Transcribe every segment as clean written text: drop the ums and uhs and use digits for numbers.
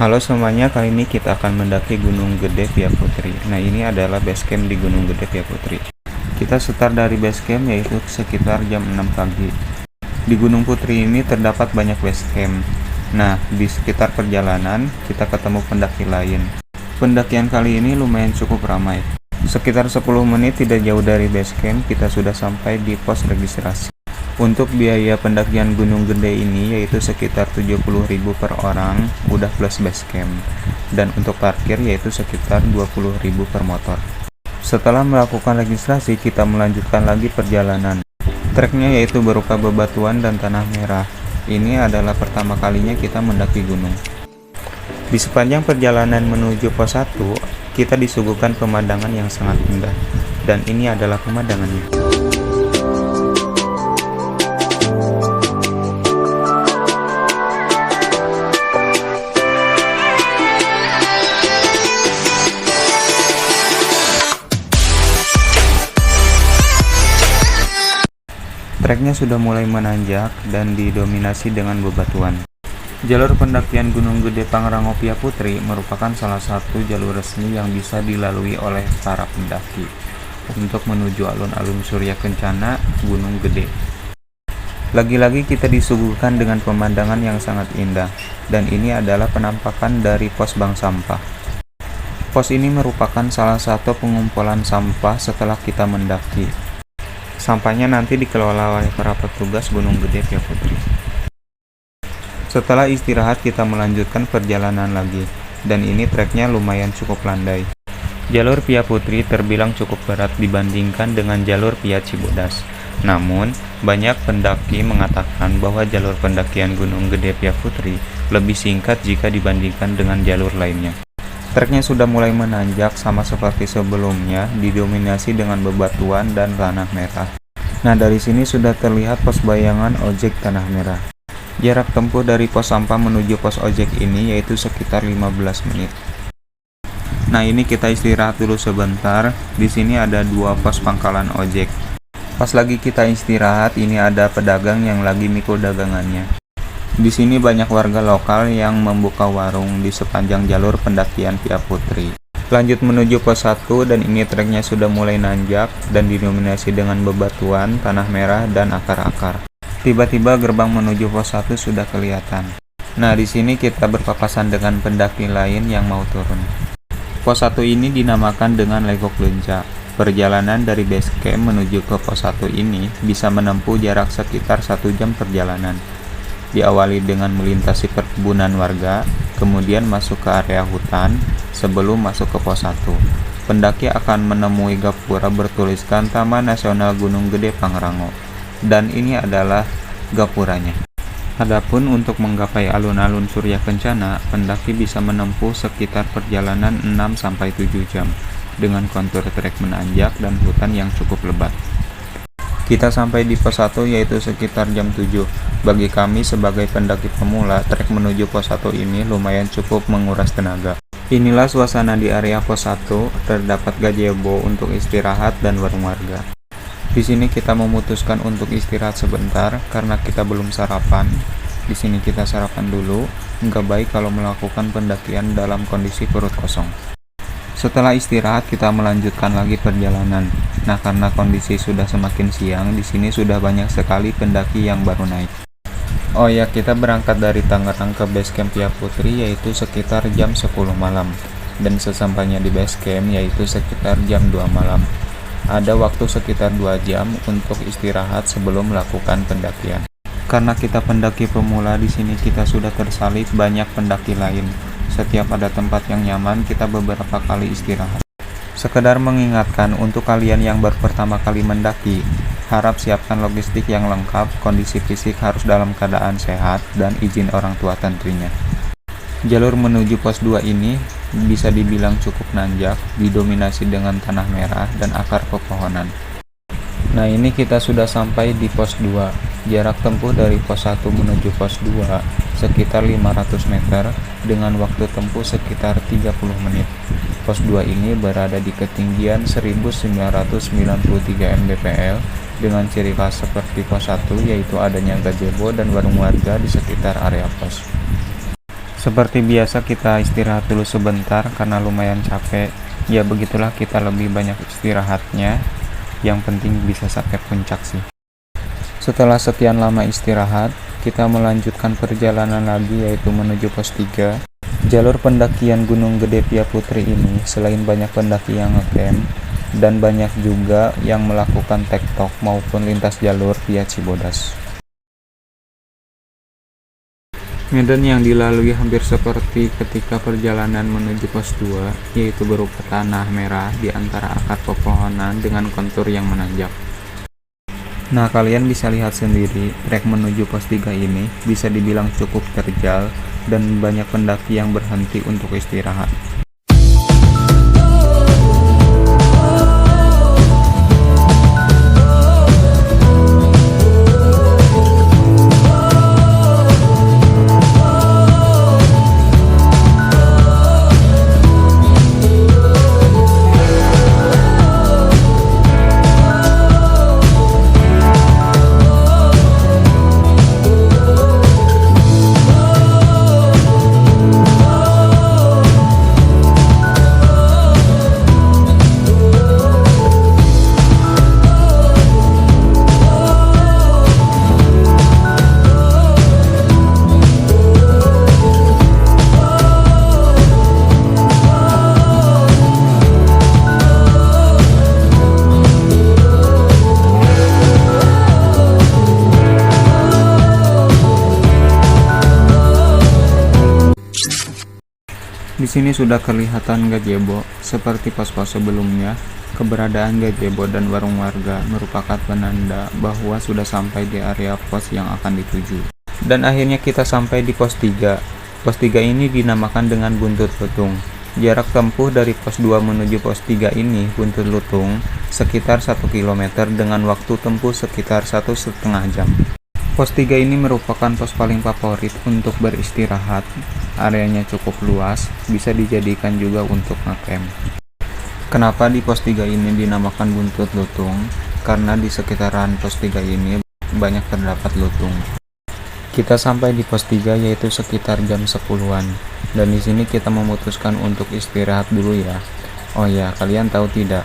Halo semuanya, kali ini kita akan mendaki Gunung Gede Via Putri. Nah, ini adalah base camp di Gunung Gede Via Putri. Kita start dari base camp yaitu sekitar jam 6 pagi. Di Gunung Putri ini terdapat banyak base camp. Nah, di sekitar perjalanan kita ketemu pendaki lain. Pendakian kali ini lumayan cukup ramai. Sekitar 10 menit tidak jauh dari base camp kita sudah sampai di pos registrasi. Untuk biaya pendakian Gunung Gede ini yaitu sekitar 70.000 per orang, udah plus base camp. Dan untuk parkir yaitu sekitar 20.000 per motor. Setelah melakukan registrasi, kita melanjutkan lagi perjalanan. Treknya yaitu berupa bebatuan dan tanah merah. Ini adalah pertama kalinya kita mendaki gunung. Di sepanjang perjalanan menuju pos 1, kita disuguhkan pemandangan yang sangat indah. Dan ini adalah pemandangannya. Treknya sudah mulai menanjak dan didominasi dengan bebatuan. Jalur pendakian Gunung Gede Pangrango Via Putri merupakan salah satu jalur resmi yang bisa dilalui oleh para pendaki untuk menuju alun-alun Surya Kencana Gunung Gede. Lagi-lagi kita disuguhkan dengan pemandangan yang sangat indah, dan ini adalah penampakan dari pos bank sampah. Pos ini merupakan salah satu pengumpulan sampah setelah kita mendaki. Sampahnya nanti dikelola oleh para petugas Gunung Gede Via Putri. Setelah istirahat kita melanjutkan perjalanan lagi, dan ini treknya lumayan cukup landai. Jalur Via Putri terbilang cukup berat dibandingkan dengan jalur Via Cibodas. Namun, banyak pendaki mengatakan bahwa jalur pendakian Gunung Gede Via Putri lebih singkat jika dibandingkan dengan jalur lainnya. Treknya sudah mulai menanjak sama seperti sebelumnya, didominasi dengan bebatuan dan tanah merah. Nah, dari sini sudah terlihat pos bayangan ojek tanah merah. Jarak tempuh dari pos sampah menuju pos ojek ini yaitu sekitar 15 menit. Nah, ini kita istirahat dulu sebentar. Di sini ada dua pos pangkalan ojek. Pas lagi kita istirahat, ini ada pedagang yang lagi mikul dagangannya. Di sini banyak warga lokal yang membuka warung di sepanjang jalur pendakian Via Putri. Lanjut menuju pos 1 dan ini treknya sudah mulai nanjak dan didominasi dengan bebatuan, tanah merah, dan akar-akar. Tiba-tiba gerbang menuju pos 1 sudah kelihatan. Nah, di sini kita berpapasan dengan pendaki lain yang mau turun. Pos 1 ini dinamakan dengan Legok Lenca. Perjalanan dari base camp menuju ke pos 1 ini bisa menempuh jarak sekitar 1 jam perjalanan. Diawali dengan melintasi perkebunan warga, kemudian masuk ke area hutan sebelum masuk ke pos 1. Pendaki akan menemui gapura bertuliskan Taman Nasional Gunung Gede Pangrango, dan ini adalah gapuranya. Adapun untuk menggapai alun-alun Surya Kencana, pendaki bisa menempuh sekitar perjalanan 6-7 jam dengan kontur trek menanjak dan hutan yang cukup lebat. Kita sampai di pos 1 yaitu sekitar jam 7. Bagi kami sebagai pendaki pemula, trek menuju pos 1 ini lumayan cukup menguras tenaga. Inilah suasana di area pos 1, terdapat gazebo untuk istirahat dan warung warga. Di sini kita memutuskan untuk istirahat sebentar karena kita belum sarapan. Di sini kita sarapan dulu, nggak baik kalau melakukan pendakian dalam kondisi perut kosong. Setelah istirahat kita melanjutkan lagi perjalanan. Nah, karena kondisi sudah semakin siang, di sini sudah banyak sekali pendaki yang baru naik. Oh ya, kita berangkat dari Tangerang ke base camp Via Putri yaitu sekitar jam 10 malam. Dan sesampainya di base camp yaitu sekitar jam 2 malam. Ada waktu sekitar 2 jam untuk istirahat sebelum melakukan pendakian. Karena kita pendaki pemula, di sini kita sudah tersalib banyak pendaki lain. Setiap ada tempat yang nyaman, kita beberapa kali istirahat. Sekedar mengingatkan untuk kalian yang baru pertama kali mendaki, harap siapkan logistik yang lengkap, kondisi fisik harus dalam keadaan sehat, dan izin orang tua tentunya. Jalur menuju pos 2 ini bisa dibilang cukup nanjak, didominasi dengan tanah merah dan akar pepohonan. Nah, ini kita sudah sampai di pos 2. Jarak tempuh dari pos 1 menuju pos 2 sekitar 500 meter dengan waktu tempuh sekitar 30 menit. Pos 2 ini berada di ketinggian 1993 mdpl dengan ciri khas seperti pos 1 yaitu adanya gazebo dan warung warga di sekitar area pos. Seperti biasa kita istirahat dulu sebentar karena lumayan capek. Ya begitulah, kita lebih banyak istirahatnya. Yang penting bisa sampai puncak sih. Setelah sekian lama istirahat, kita melanjutkan perjalanan lagi yaitu menuju pos 3. Jalur pendakian Gunung Gede Pia Putri ini selain banyak pendaki yang ngecamp dan banyak juga yang melakukan tektok maupun lintas jalur via Cibodas. Medan yang dilalui hampir seperti ketika perjalanan menuju pos 2, yaitu berupa tanah merah di antara akar pepohonan dengan kontur yang menanjak. Nah, kalian bisa lihat sendiri, trek menuju pos 3 ini bisa dibilang cukup terjal dan banyak pendaki yang berhenti untuk istirahat. Di sini sudah kelihatan gazebo. Seperti pos-pos sebelumnya, keberadaan gazebo dan warung warga merupakan penanda bahwa sudah sampai di area pos yang akan dituju. Dan akhirnya kita sampai di pos 3. Pos 3 ini dinamakan dengan Buntut Lutung. Jarak tempuh dari pos 2 menuju pos 3 ini, Buntut Lutung, sekitar 1 km dengan waktu tempuh sekitar 1,5 jam. Pos 3 ini merupakan pos paling favorit untuk beristirahat. Areanya cukup luas, bisa dijadikan juga untuk ngecamp. Kenapa di pos 3 ini dinamakan Buntut Lutung? Karena di sekitaran pos 3 ini banyak terdapat lutung. Kita sampai di pos 3 yaitu sekitar jam 10-an. Dan di sini kita memutuskan untuk istirahat dulu ya. Oh ya, kalian tahu tidak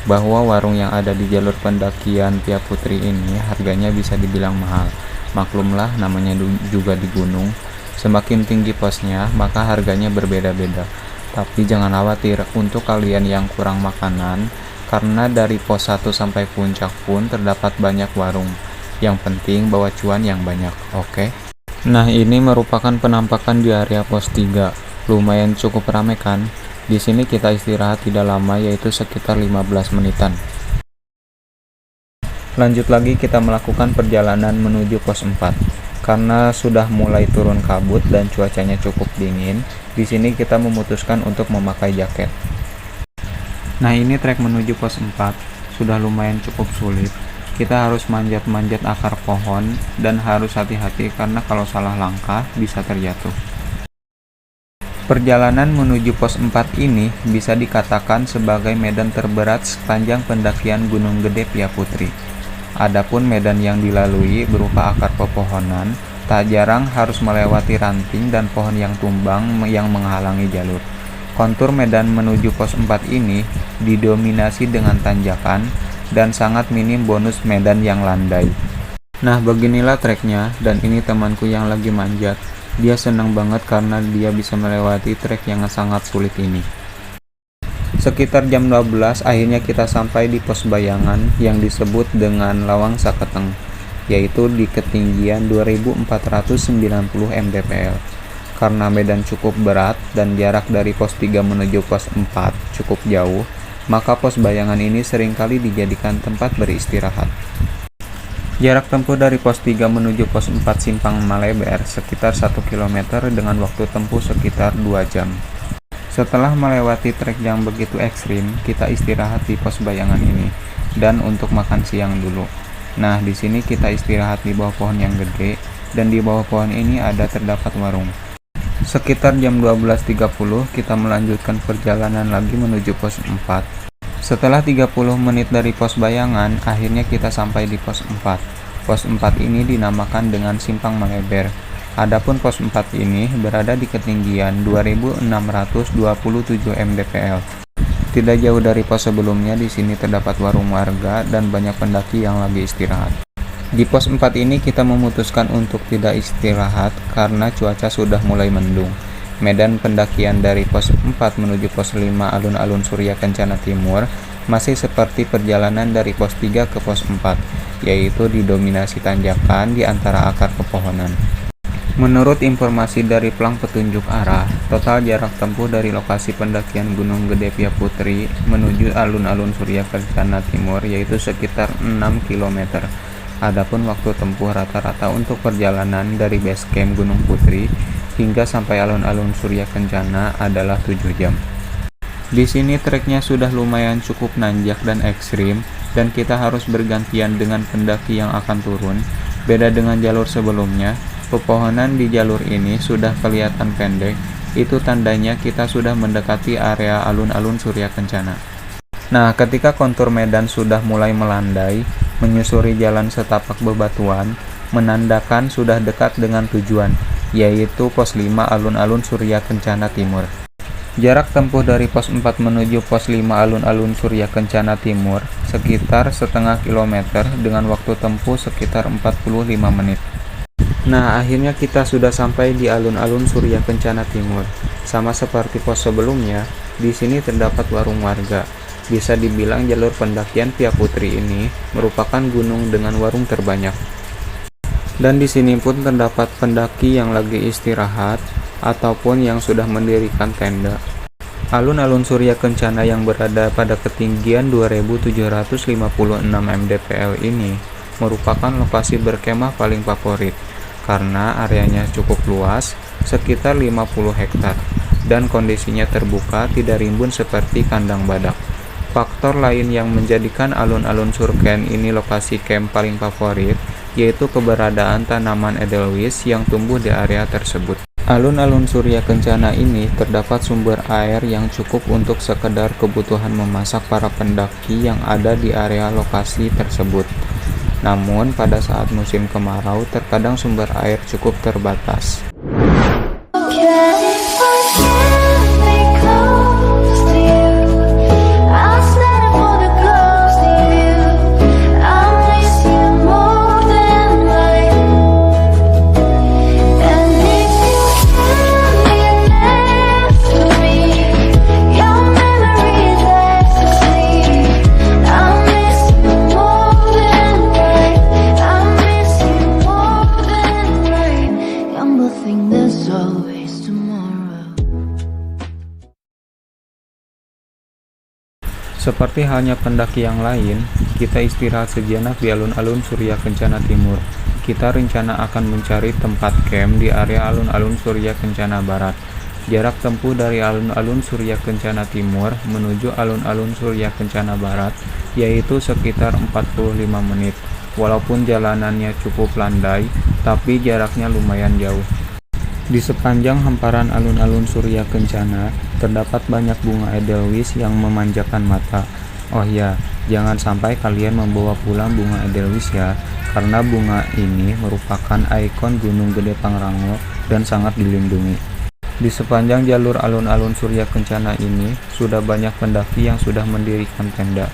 bahwa warung yang ada di jalur pendakian Pia Putri ini harganya bisa dibilang mahal. Maklumlah, namanya juga di gunung. Semakin tinggi posnya, maka harganya berbeda-beda. Tapi jangan khawatir untuk kalian yang kurang makanan, karena dari pos 1 sampai puncak pun terdapat banyak warung. Yang penting bawa cuan yang banyak, oke? Nah, ini merupakan penampakan di area pos 3. Lumayan cukup ramai kan? Di sini kita istirahat tidak lama, yaitu sekitar 15 menitan. Lanjut lagi kita melakukan perjalanan menuju pos 4. Karena sudah mulai turun kabut dan cuacanya cukup dingin, di sini kita memutuskan untuk memakai jaket. Nah, ini trek menuju pos 4 sudah lumayan cukup sulit. Kita harus manjat-manjat akar pohon dan harus hati-hati karena kalau salah langkah bisa terjatuh. Perjalanan menuju pos 4 ini bisa dikatakan sebagai medan terberat sepanjang pendakian Gunung Gede Pia Putri. Adapun medan yang dilalui berupa akar pepohonan, tak jarang harus melewati ranting dan pohon yang tumbang yang menghalangi jalur. Kontur medan menuju pos 4 ini didominasi dengan tanjakan dan sangat minim bonus medan yang landai. Nah, beginilah treknya, dan ini temanku yang lagi manjat. Dia senang banget karena dia bisa melewati trek yang sangat sulit ini. Sekitar jam 12 akhirnya kita sampai di pos bayangan yang disebut dengan Lawang Saketeng, yaitu di ketinggian 2490 mdpl. Karena medan cukup berat dan jarak dari pos 3 menuju pos 4 cukup jauh, maka pos bayangan ini seringkali dijadikan tempat beristirahat. Jarak tempuh dari pos 3 menuju pos 4 Simpang Maleber sekitar 1 km dengan waktu tempuh sekitar 2 jam. Setelah melewati trek yang begitu ekstrim, kita istirahat di pos bayangan ini dan untuk makan siang dulu. Nah, di sini kita istirahat di bawah pohon yang gede dan di bawah pohon ini terdapat warung. Sekitar jam 12.30 kita melanjutkan perjalanan lagi menuju pos 4. Setelah 30 menit dari pos bayangan, akhirnya kita sampai di pos 4. Pos 4 ini dinamakan dengan Simpang Maleber. Adapun pos 4 ini berada di ketinggian 2627 mdpl. Tidak jauh dari pos sebelumnya, di sini terdapat warung warga dan banyak pendaki yang lagi istirahat. Di pos 4 ini kita memutuskan untuk tidak istirahat karena cuaca sudah mulai mendung. Medan pendakian dari pos 4 menuju pos 5 alun-alun Surya Kencana Timur masih seperti perjalanan dari pos 3 ke pos 4, yaitu didominasi tanjakan di antara akar pepohonan. Menurut informasi dari pelang petunjuk arah, total jarak tempuh dari lokasi pendakian Gunung Gede Pia Putri menuju alun-alun Surya Kencana Timur yaitu sekitar 6 km. Adapun waktu tempuh rata-rata untuk perjalanan dari base camp Gunung Putri hingga sampai alun-alun Surya Kencana adalah 7 jam. Di sini treknya sudah lumayan cukup nanjak dan ekstrim, dan kita harus bergantian dengan pendaki yang akan turun. Beda dengan jalur sebelumnya, pepohonan di jalur ini sudah kelihatan pendek, itu tandanya kita sudah mendekati area alun-alun Surya Kencana. Nah, ketika kontur medan sudah mulai melandai, menyusuri jalan setapak bebatuan, menandakan sudah dekat dengan tujuan, yaitu pos 5 alun-alun Surya Kencana Timur. Jarak tempuh dari pos 4 menuju pos 5 alun-alun Surya Kencana Timur sekitar setengah kilometer dengan waktu tempuh sekitar 45 menit. Nah, akhirnya kita sudah sampai di alun-alun Surya Kencana Timur. Sama seperti pos sebelumnya, di sini terdapat warung warga. Bisa dibilang jalur pendakian Pia Putri ini merupakan gunung dengan warung terbanyak. Dan di sini pun terdapat pendaki yang lagi istirahat ataupun yang sudah mendirikan tenda. Alun-alun Surya Kencana yang berada pada ketinggian 2756 mdpl ini merupakan lokasi berkemah paling favorit karena areanya cukup luas, sekitar 50 hektar, dan kondisinya terbuka, tidak rimbun seperti kandang badak. Faktor lain yang menjadikan alun-alun Surken ini lokasi camp paling favorit yaitu keberadaan tanaman edelweiss yang tumbuh di area tersebut. Alun-alun Surya Kencana ini terdapat sumber air yang cukup untuk sekedar kebutuhan memasak para pendaki yang ada di area lokasi tersebut. Namun pada saat musim kemarau terkadang sumber air cukup terbatas. Seperti halnya pendaki yang lain, kita istirahat sejenak di alun-alun Surya Kencana Timur. Kita rencana akan mencari tempat camp di area alun-alun Surya Kencana Barat. Jarak tempuh dari alun-alun Surya Kencana Timur menuju alun-alun Surya Kencana Barat yaitu sekitar 45 menit. Walaupun jalanannya cukup landai, tapi jaraknya lumayan jauh. Di sepanjang hamparan alun-alun Surya Kencana, terdapat banyak bunga edelweiss yang memanjakan mata. Oh ya, jangan sampai kalian membawa pulang bunga edelweiss ya, karena bunga ini merupakan ikon Gunung Gede Pangrango dan sangat dilindungi. Di sepanjang jalur alun-alun Surya Kencana ini, sudah banyak pendaki yang sudah mendirikan tenda.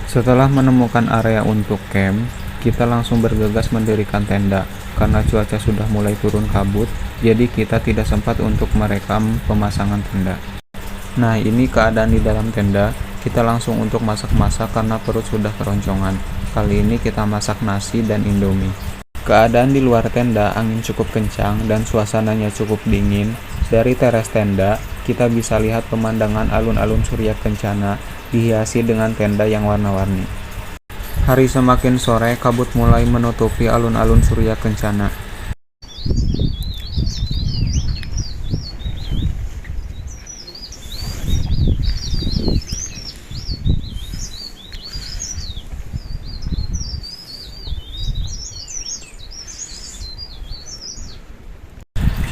Setelah menemukan area untuk camp, kita langsung bergegas mendirikan tenda. Karena cuaca sudah mulai turun kabut, jadi kita tidak sempat untuk merekam pemasangan tenda. Nah, ini keadaan di dalam tenda. Kita langsung untuk masak-masak karena perut sudah keroncongan. Kali ini kita masak nasi dan indomie. Keadaan di luar tenda, angin cukup kencang dan suasananya cukup dingin. Dari teras tenda, kita bisa lihat pemandangan alun-alun Surya Kencana dihiasi dengan tenda yang warna-warni. Hari semakin sore, kabut mulai menutupi alun-alun Surya Kencana.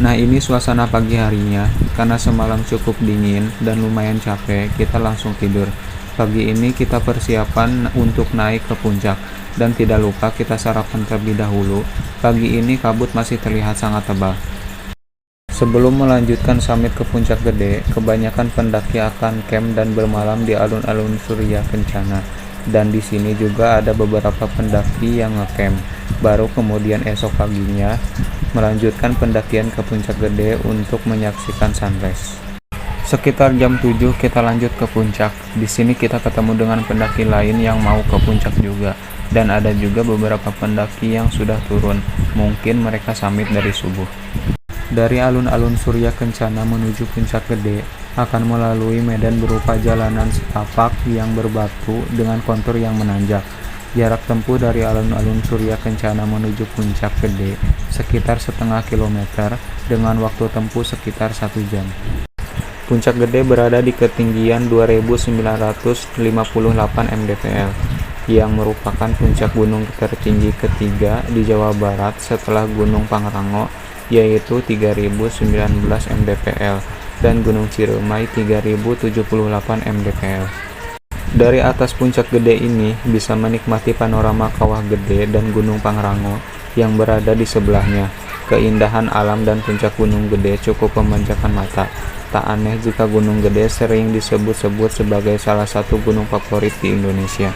Nah, ini suasana pagi harinya. Karena semalam cukup dingin dan lumayan capek, kita langsung tidur. Pagi ini kita persiapan untuk naik ke puncak. Dan tidak lupa kita sarapan terlebih dahulu. Pagi ini kabut masih terlihat sangat tebal. Sebelum melanjutkan summit ke Puncak Gede, kebanyakan pendaki akan camp dan bermalam di alun-alun Surya Kencana. Dan di sini juga ada beberapa pendaki yang ngecamp. Baru kemudian esok paginya melanjutkan pendakian ke Puncak Gede untuk menyaksikan sunrise. Sekitar jam 7 kita lanjut ke puncak. Di sini kita ketemu dengan pendaki lain yang mau ke puncak juga. Dan ada juga beberapa pendaki yang sudah turun. Mungkin mereka summit dari subuh. Dari alun-alun Surya Kencana menuju Puncak Gede akan melalui medan berupa jalanan setapak yang berbatu dengan kontur yang menanjak. Jarak tempuh dari alun-alun Surya Kencana menuju Puncak Gede sekitar setengah kilometer dengan waktu tempuh sekitar 1 jam. Puncak Gede berada di ketinggian 2.958 mdpl, yang merupakan puncak gunung tertinggi ketiga di Jawa Barat setelah Gunung Pangrango, yaitu 3.019 mdpl, dan Gunung Ciremai 3.078 mdpl. Dari atas Puncak Gede ini bisa menikmati panorama Kawah Gede dan Gunung Pangrango yang berada di sebelahnya. Keindahan alam dan puncak Gunung Gede cukup memanjakan mata. Tak aneh jika Gunung Gede sering disebut-sebut sebagai salah satu gunung favorit di Indonesia.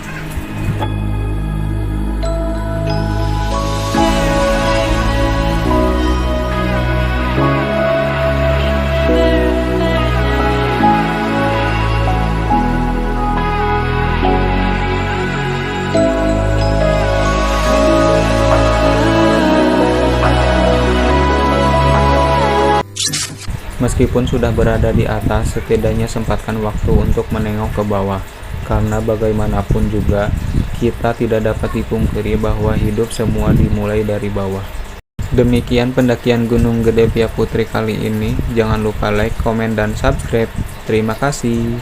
Meskipun sudah berada di atas, setidaknya sempatkan waktu untuk menengok ke bawah, karena bagaimanapun juga, kita tidak dapat dipungkiri bahwa hidup semua dimulai dari bawah. Demikian pendakian Gunung Gede Pia Putri kali ini. Jangan lupa like, komen, dan subscribe. Terima kasih.